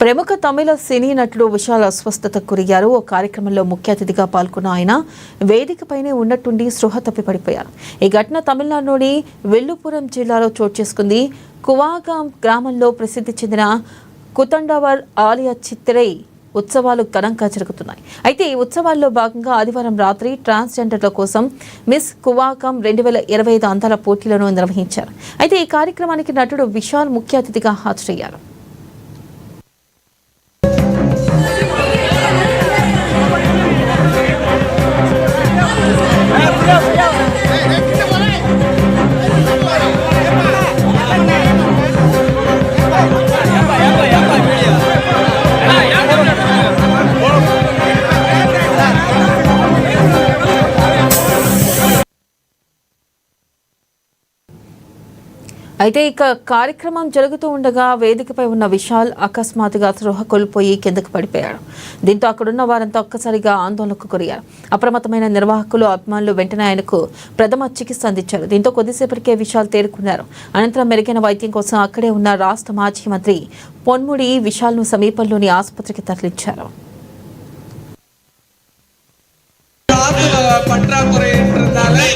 ప్రముఖ తమిళ సినీ నటుడు విశాల్ అస్వస్థతకు గురయ్యారు. ఓ కార్యక్రమంలో ముఖ్య అతిథిగా పాల్గొన్న ఆయన వేదికపైనే ఉన్నట్టుండి స్పృహ తప్పి పడిపోయారు. ఈ ఘటన తమిళనాడులోని వెల్లుపురం జిల్లాలో చోటు చేసుకుంది. కువాగాం గ్రామంలో ప్రసిద్ధి చెందిన కుతండవర్ ఆలయ చిత్రై ఉత్సవాలు ఘనంగా జరుగుతున్నాయి. అయితే ఈ ఉత్సవాల్లో భాగంగా ఆదివారం రాత్రి ట్రాన్స్జెండర్ల కోసం మిస్ కువాగం 2025 అందాల పోటీలను నిర్వహించారు. అయితే ఈ కార్యక్రమానికి నటుడు విశాల్ ముఖ్య అతిథిగా హాజరయ్యారు. అయితే ఇక కార్యక్రమం జరుగుతూ ఉండగా వేదికపై ఉన్న విశాల్ అకస్మాత్తుగా స్పృహ కోల్పోయి కిందకు పడిపోయాడు. దీంతో అక్కడున్న వారంతా ఒక్కసారిగా ఆందోళనకు గురయ్యారు. అప్రమత్తమైన నిర్వాహకులు, అభిమానులు వెంటనే ఆయనకు ప్రథమ చికిత్స అందించారు. దీంతో కొద్దిసేపటికే విశాల్ తేరుకున్నారు. అనంతరం మెరుగైన వైద్యం కోసం అక్కడే ఉన్న రాష్ట్ర మాజీ మంత్రి పొన్ముడి విశాల్ను సమీపంలోని ఆసుపత్రికి తరలించారు. பற்றாக்குறை என்றாலே